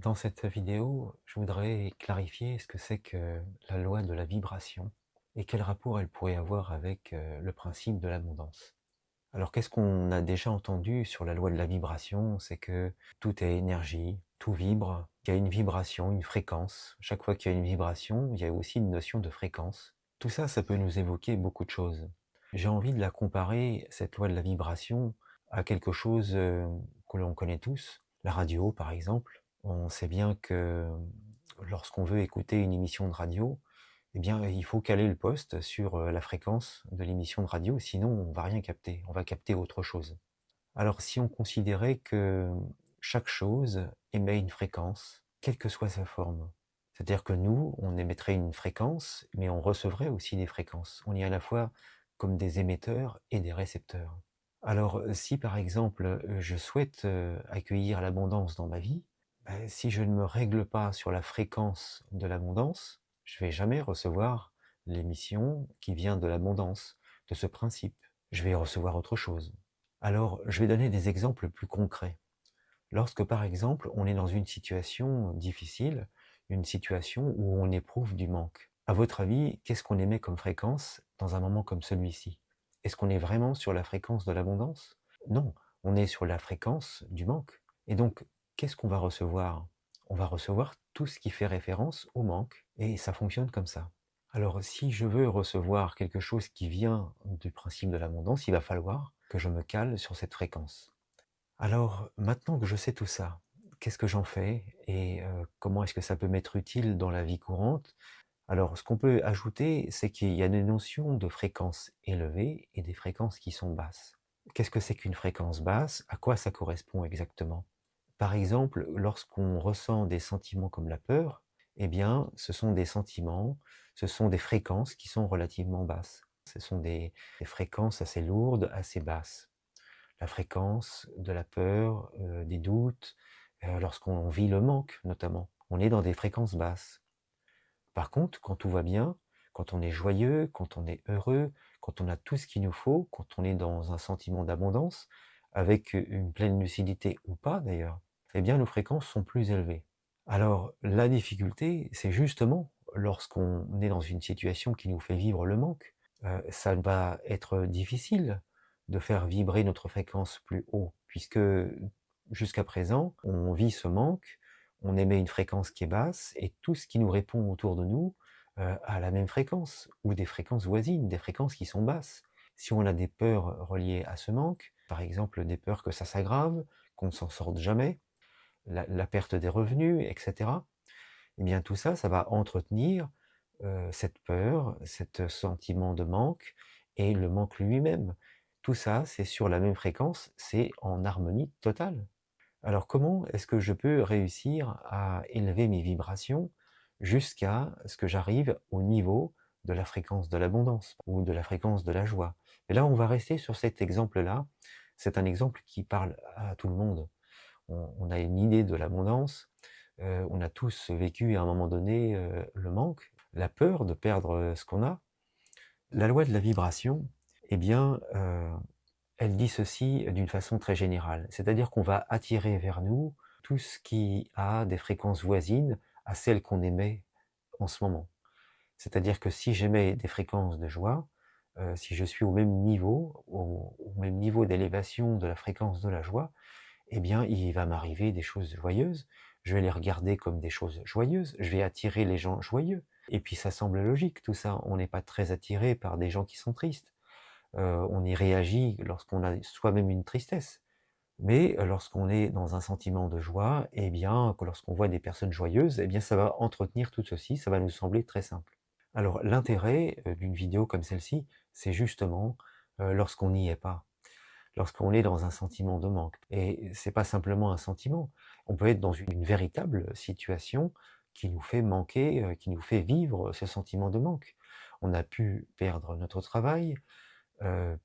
Dans cette vidéo, je voudrais clarifier ce que c'est que la loi de la vibration et quel rapport elle pourrait avoir avec le principe de l'abondance. Alors qu'est-ce qu'on a déjà entendu sur la loi de la vibration? C'est que tout est énergie, tout vibre, il y a une vibration, une fréquence. Chaque fois qu'il y a une vibration, il y a aussi une notion de fréquence. Tout ça, ça peut nous évoquer beaucoup de choses. J'ai envie de la comparer, cette loi de la vibration, à quelque chose que l'on connaît tous, la radio par exemple. On sait bien que lorsqu'on veut écouter une émission de radio, eh bien, il faut caler le poste sur la fréquence de l'émission de radio, sinon on va rien capter, on va capter autre chose. Alors si on considérait que chaque chose émet une fréquence, quelle que soit sa forme, c'est-à-dire que nous, on émettrait une fréquence, mais on recevrait aussi des fréquences. On est à la fois comme des émetteurs et des récepteurs. Alors si par exemple, je souhaite accueillir l'abondance dans ma vie, si je ne me règle pas sur la fréquence de l'abondance, je vais jamais recevoir l'émission qui vient de l'abondance, de ce principe. Je vais recevoir autre chose. Alors, je vais donner des exemples plus concrets. Lorsque, par exemple, on est dans une situation difficile, une situation où on éprouve du manque. À votre avis, qu'est-ce qu'on émet comme fréquence dans un moment comme celui-ci? Est-ce qu'on est vraiment sur la fréquence de l'abondance? Non, on est sur la fréquence du manque. Et donc, qu'est-ce qu'on va recevoir? On va recevoir tout ce qui fait référence au manque. Et ça fonctionne comme ça. Alors, si je veux recevoir quelque chose qui vient du principe de l'abondance, il va falloir que je me cale sur cette fréquence. Alors, maintenant que je sais tout ça, qu'est-ce que j'en fais et comment est-ce que ça peut m'être utile dans la vie courante? Alors, ce qu'on peut ajouter, c'est qu'il y a des notions de fréquences élevées et des fréquences qui sont basses. Qu'est-ce que c'est qu'une fréquence basse? À quoi ça correspond exactement? Par exemple, lorsqu'on ressent des sentiments comme la peur, eh bien, ce sont des sentiments, ce sont des fréquences qui sont relativement basses. Ce sont des fréquences assez lourdes, assez basses. La fréquence de la peur, des doutes, lorsqu'on vit le manque notamment. On est dans des fréquences basses. Par contre, quand tout va bien, quand on est joyeux, quand on est heureux, quand on a tout ce qu'il nous faut, quand on est dans un sentiment d'abondance, avec une pleine lucidité ou pas d'ailleurs, eh bien nos fréquences sont plus élevées. Alors la difficulté, c'est justement lorsqu'on est dans une situation qui nous fait vivre le manque, ça va être difficile de faire vibrer notre fréquence plus haut, puisque jusqu'à présent, on vit ce manque, on émet une fréquence qui est basse, et tout ce qui nous répond autour de nous a la même fréquence, ou des fréquences voisines, des fréquences qui sont basses. Si on a des peurs reliées à ce manque, par exemple des peurs que ça s'aggrave, qu'on ne s'en sorte jamais, la perte des revenus, etc. Eh bien tout ça, ça va entretenir cette peur, cet sentiment de manque et le manque lui-même. Tout ça, c'est sur la même fréquence, c'est en harmonie totale. Alors comment est-ce que je peux réussir à élever mes vibrations jusqu'à ce que j'arrive au niveau de la fréquence de l'abondance ou de la fréquence de la joie? Et là, on va rester sur cet exemple-là. C'est un exemple qui parle à tout le monde. On a une idée de l'abondance, on a tous vécu à un moment donné le manque, la peur de perdre ce qu'on a. La loi de la vibration, eh bien, elle dit ceci d'une façon très générale, c'est-à-dire qu'on va attirer vers nous tout ce qui a des fréquences voisines à celles qu'on émet en ce moment. C'est-à-dire que si j'émets des fréquences de joie, si je suis au même niveau, au même niveau d'élévation de la fréquence de la joie, eh bien, il va m'arriver des choses joyeuses. Je vais les regarder comme des choses joyeuses. Je vais attirer les gens joyeux. Et puis, ça semble logique, tout ça. On n'est pas très attiré par des gens qui sont tristes. On y réagit lorsqu'on a soi-même une tristesse. Mais lorsqu'on est dans un sentiment de joie, eh bien, que lorsqu'on voit des personnes joyeuses, eh bien, ça va entretenir tout ceci. Ça va nous sembler très simple. Alors, l'intérêt d'une vidéo comme celle-ci, c'est justement lorsqu'on n'y est pas, lorsqu'on est dans un sentiment de manque. Et c'est pas simplement un sentiment. On peut être dans une véritable situation qui nous fait manquer, qui nous fait vivre ce sentiment de manque. On a pu perdre notre travail,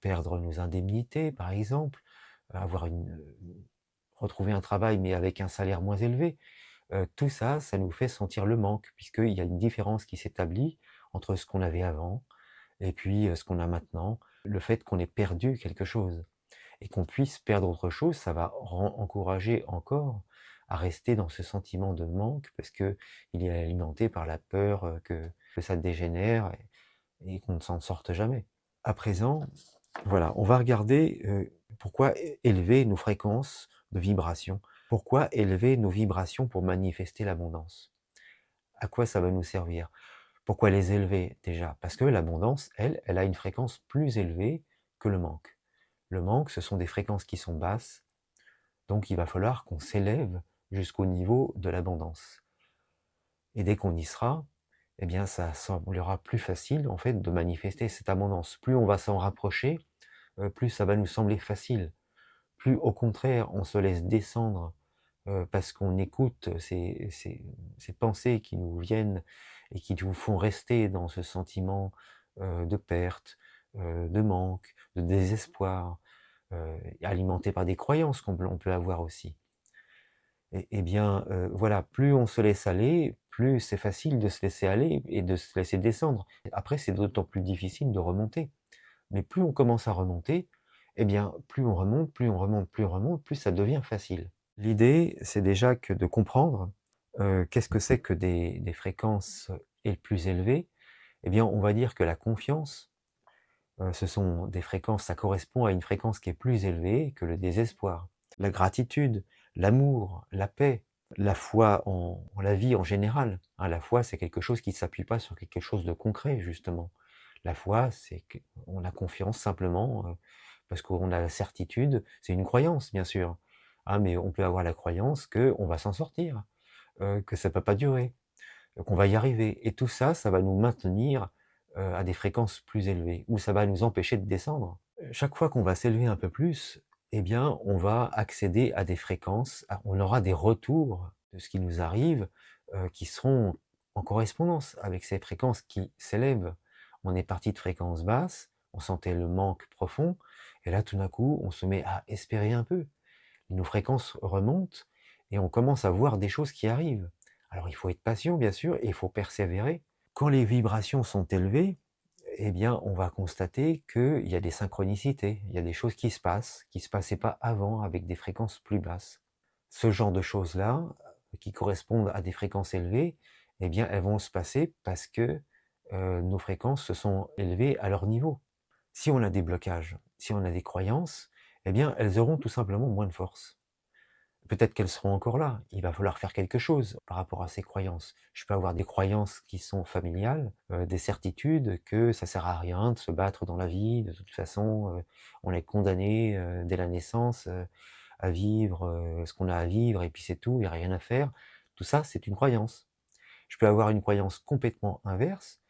perdre nos indemnités, par exemple, avoir retrouver un travail mais avec un salaire moins élevé. Tout ça, ça nous fait sentir le manque, puisqu'il y a une différence qui s'établit entre ce qu'on avait avant et puis ce qu'on a maintenant. Le fait qu'on ait perdu quelque chose et qu'on puisse perdre autre chose, ça va encourager encore à rester dans ce sentiment de manque parce que il est alimenté par la peur que ça dégénère et qu'on ne s'en sorte jamais. À présent, voilà, on va regarder pourquoi élever nos fréquences de vibration. Pourquoi élever nos vibrations pour manifester l'abondance? À quoi ça va nous servir? Pourquoi les élever déjà? Parce que l'abondance, elle a une fréquence plus élevée que le manque. Le manque, ce sont des fréquences qui sont basses, donc il va falloir qu'on s'élève jusqu'au niveau de l'abondance. Et dès qu'on y sera, eh bien ça semblera plus facile en fait de manifester cette abondance. Plus on va s'en rapprocher, plus ça va nous sembler facile. Plus au contraire on se laisse descendre parce qu'on écoute ces pensées qui nous viennent et qui nous font rester dans ce sentiment de perte, de manque, de désespoir, alimenté par des croyances on peut avoir aussi. Et bien, voilà, plus on se laisse aller, plus c'est facile de se laisser aller et de se laisser descendre. Après, c'est d'autant plus difficile de remonter. Mais plus on commence à remonter, eh bien, plus on remonte, plus on remonte, plus on remonte, plus ça devient facile. L'idée, c'est déjà que de comprendre qu'est-ce que c'est que des fréquences plus élevées. Eh bien, on va dire que la confiance, ce sont des fréquences, ça correspond à une fréquence qui est plus élevée que le désespoir. La gratitude, l'amour, la paix, la foi en la vie en général. Hein, la foi, c'est quelque chose qui ne s'appuie pas sur quelque chose de concret, justement. La foi, c'est qu'on a confiance simplement, parce qu'on a la certitude, c'est une croyance, bien sûr. Hein, mais on peut avoir la croyance qu'on va s'en sortir, que ça ne peut pas durer, qu'on va y arriver. Et tout ça, ça va nous maintenir à des fréquences plus élevées, ou ça va nous empêcher de descendre. Chaque fois qu'on va s'élever un peu plus, eh bien, on va accéder à des fréquences, on aura des retours de ce qui nous arrive, qui seront en correspondance avec ces fréquences qui s'élèvent. On est parti de fréquences basses, on sentait le manque profond, et là, tout d'un coup, on se met à espérer un peu. Nos fréquences remontent, et on commence à voir des choses qui arrivent. Alors, il faut être patient, bien sûr, et il faut persévérer. Quand les vibrations sont élevées, eh bien, on va constater qu'il y a des synchronicités, il y a des choses qui se passaient pas avant avec des fréquences plus basses. Ce genre de choses-là, qui correspondent à des fréquences élevées, eh bien, elles vont se passer parce que nos fréquences se sont élevées à leur niveau. Si on a des blocages, si on a des croyances, eh bien, elles auront tout simplement moins de force. Peut-être qu'elles seront encore là. Il va falloir faire quelque chose par rapport à ces croyances. Je peux avoir des croyances qui sont familiales, des certitudes que ça sert à rien de se battre dans la vie. De toute façon, on est condamné dès la naissance à vivre ce qu'on a à vivre et puis c'est tout, il n'y a rien à faire. Tout ça, c'est une croyance. Je peux avoir une croyance complètement inverse,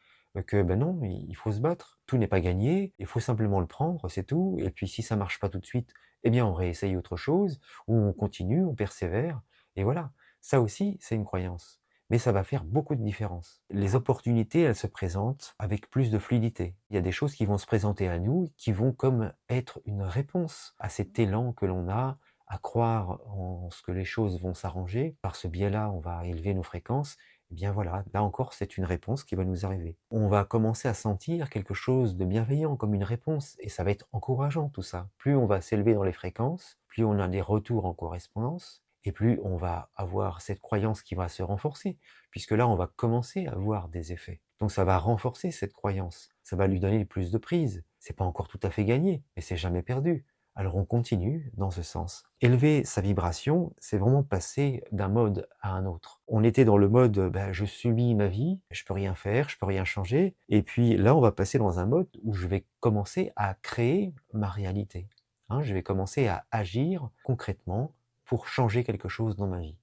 que ben non, il faut se battre. Tout n'est pas gagné, il faut simplement le prendre, c'est tout. Et puis si ça marche pas tout de suite, eh bien on réessaye autre chose, ou on continue, on persévère, et voilà. Ça aussi, c'est une croyance. Mais ça va faire beaucoup de différence. Les opportunités, elles se présentent avec plus de fluidité. Il y a des choses qui vont se présenter à nous, qui vont comme être une réponse à cet élan que l'on a, à croire en ce que les choses vont s'arranger. Par ce biais-là, on va élever nos fréquences. Eh bien voilà, là encore, c'est une réponse qui va nous arriver. On va commencer à sentir quelque chose de bienveillant comme une réponse, et ça va être encourageant tout ça. Plus on va s'élever dans les fréquences, plus on a des retours en correspondance, et plus on va avoir cette croyance qui va se renforcer, puisque là, on va commencer à voir des effets. Donc ça va renforcer cette croyance, ça va lui donner plus de prise. C'est pas encore tout à fait gagné, mais c'est jamais perdu. Alors on continue dans ce sens. Élever sa vibration, c'est vraiment passer d'un mode à un autre. On était dans le mode je subis ma vie, je peux rien faire, je peux rien changer. Et puis là, on va passer dans un mode où je vais commencer à créer ma réalité. Hein, je vais commencer à agir concrètement pour changer quelque chose dans ma vie.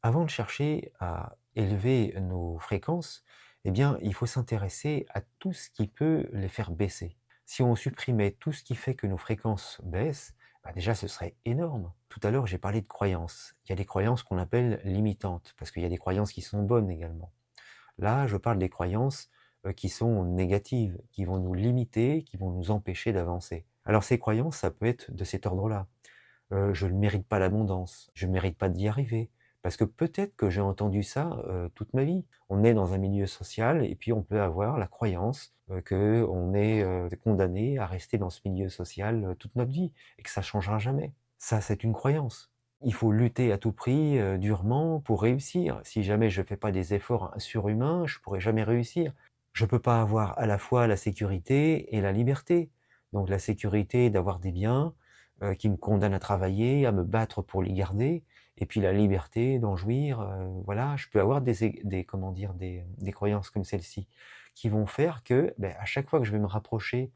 Avant de chercher à élever nos fréquences, eh bien, il faut s'intéresser à tout ce qui peut les faire baisser. Si on supprimait tout ce qui fait que nos fréquences baissent, déjà ce serait énorme. Tout à l'heure, j'ai parlé de croyances. Il y a des croyances qu'on appelle limitantes, parce qu'il y a des croyances qui sont bonnes également. Là, je parle des croyances qui sont négatives, qui vont nous limiter, qui vont nous empêcher d'avancer. Alors ces croyances, ça peut être de cet ordre-là. Je ne mérite pas l'abondance, je ne mérite pas d'y arriver. Parce que peut-être que j'ai entendu ça toute ma vie. On est dans un milieu social et puis on peut avoir la croyance qu'on est condamné à rester dans ce milieu social toute notre vie et que ça changera jamais. Ça, c'est une croyance. Il faut lutter à tout prix, durement pour réussir. Si jamais je ne fais pas des efforts surhumains, je ne pourrai jamais réussir. Je ne peux pas avoir à la fois la sécurité et la liberté. Donc la sécurité d'avoir des biens, qui me condamnent à travailler, à me battre pour les garder, et puis la liberté d'en jouir, voilà. Je peux avoir des comment dire? Des croyances comme celle-ci, qui vont faire que, beh, à chaque fois que je vais me rapprocher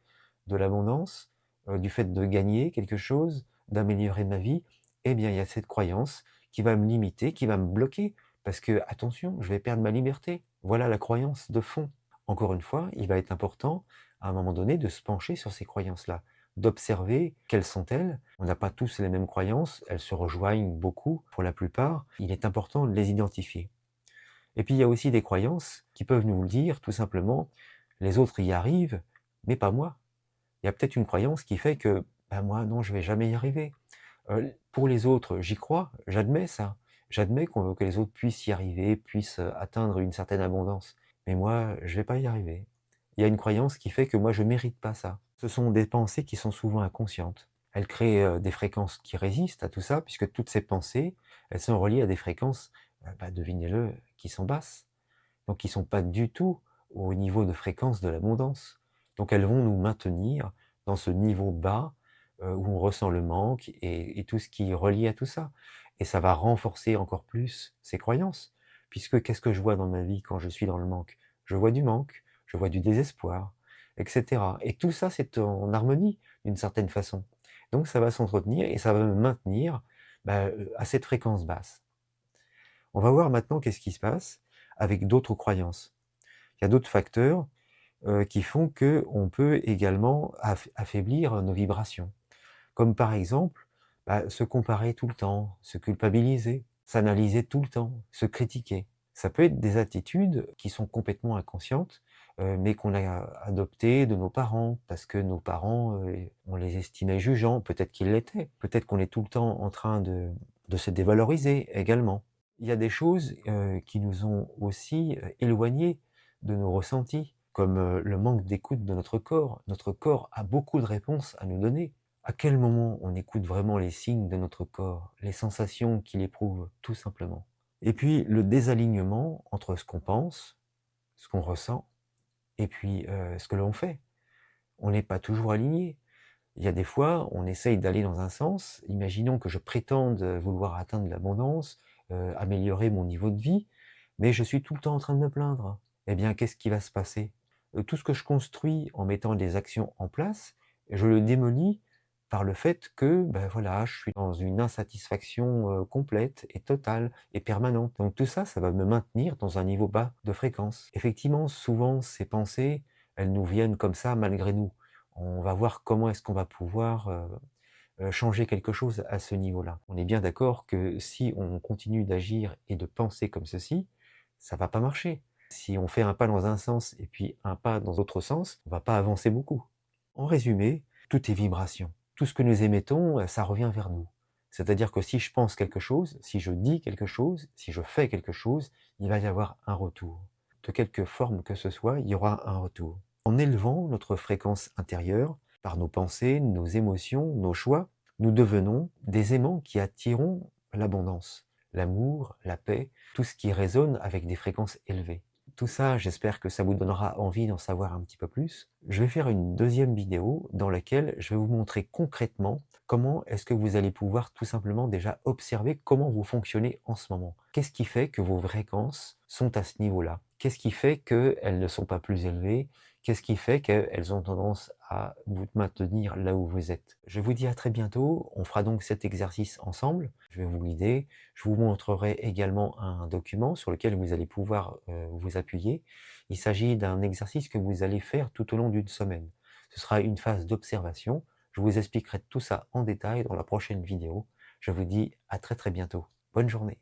de l'abondance, du fait de gagner quelque chose, d'améliorer ma vie, eh bien, il y a cette croyance qui va me limiter, qui va me bloquer, parce que, attention, je vais perdre ma liberté. Voilà la croyance de fond. Encore une fois, il va être important, à un moment donné, de se pencher sur ces croyances-là, d'observer quelles sont-elles. On n'a pas tous les mêmes croyances, elles se rejoignent beaucoup pour la plupart. Il est important de les identifier. Et puis il y a aussi des croyances qui peuvent nous le dire tout simplement, les autres y arrivent, mais pas moi. Il y a peut-être une croyance qui fait que, ben moi non, je vais jamais y arriver. Pour les autres, j'y crois, j'admets ça. J'admets que les autres puissent y arriver, puissent, atteindre une certaine abondance. Mais moi, je vais pas y arriver. Il y a une croyance qui fait que moi, je mérite pas ça. Ce sont des pensées qui sont souvent inconscientes. Elles créent, des fréquences qui résistent à tout ça, puisque toutes ces pensées, elles sont reliées à des fréquences, bah, devinez-le, qui sont basses. Donc qui sont pas du tout au niveau de fréquence de l'abondance. Donc elles vont nous maintenir dans ce niveau bas, où on ressent le manque et tout ce qui est relié à tout ça. Et ça va renforcer encore plus ces croyances. Puisque qu'est-ce que je vois dans ma vie quand je suis dans le manque? Je vois du manque, je vois du désespoir, et cetera. Et tout ça, c'est en harmonie d'une certaine façon. Donc ça va s'entretenir et ça va me maintenir, bah, à cette fréquence basse. On va voir maintenant qu'est-ce qui se passe avec d'autres croyances. Il y a d'autres facteurs, qui font qu'on peut également affaiblir nos vibrations. Comme par exemple, bah, se comparer tout le temps, se culpabiliser, s'analyser tout le temps, se critiquer. Ça peut être des attitudes qui sont complètement inconscientes, mais qu'on a adoptées de nos parents, parce que nos parents, on les estimait jugeants, peut-être qu'ils l'étaient, peut-être qu'on est tout le temps en train de se dévaloriser également. Il y a des choses, qui nous ont aussi, éloignés de nos ressentis, comme, le manque d'écoute de notre corps. Notre corps a beaucoup de réponses à nous donner. À quel moment on écoute vraiment les signes de notre corps, les sensations qu'il éprouve, tout simplement? Et puis le désalignement entre ce qu'on pense, ce qu'on ressent et puis, ce que l'on fait. On n'est pas toujours aligné. Il y a des fois, on essaye d'aller dans un sens. Imaginons que je prétende vouloir atteindre l'abondance, améliorer mon niveau de vie, mais je suis tout le temps en train de me plaindre. Eh bien, qu'est-ce qui va se passer? Tout ce que je construis en mettant des actions en place, je le démolis par le fait que, ben voilà, je suis dans une insatisfaction, complète et totale et permanente. Donc tout ça, ça va me maintenir dans un niveau bas de fréquence. Effectivement, souvent, ces pensées, elles nous viennent comme ça malgré nous. On va voir comment est-ce qu'on va pouvoir, changer quelque chose à ce niveau-là. On est bien d'accord que si on continue d'agir et de penser comme ceci, ça va pas marcher. Si on fait un pas dans un sens et puis un pas dans l'autre sens, on va pas avancer beaucoup. En résumé, tout est vibration. Tout ce que nous émettons, ça revient vers nous. C'est-à-dire que si je pense quelque chose, si je dis quelque chose, si je fais quelque chose, il va y avoir un retour. De quelque forme que ce soit, il y aura un retour. En élevant notre fréquence intérieure, par nos pensées, nos émotions, nos choix, nous devenons des aimants qui attirons l'abondance, l'amour, la paix, tout ce qui résonne avec des fréquences élevées. Tout ça, j'espère que ça vous donnera envie d'en savoir un petit peu plus. Je vais faire une deuxième vidéo dans laquelle je vais vous montrer concrètement comment est-ce que vous allez pouvoir tout simplement déjà observer comment vous fonctionnez en ce moment. Qu'est-ce qui fait que vos fréquences sont à ce niveau-là? Qu'est-ce qui fait qu'elles ne sont pas plus élevées? Qu'est-ce qui fait qu'elles ont tendance à vous maintenir là où vous êtes? Je vous dis à très bientôt. On fera donc cet exercice ensemble. Je vais vous guider. Je vous montrerai également un document sur lequel vous allez pouvoir vous appuyer. Il s'agit d'un exercice que vous allez faire tout au long d'une semaine. Ce sera une phase d'observation. Je vous expliquerai tout ça en détail dans la prochaine vidéo. Je vous dis à très très bientôt. Bonne journée.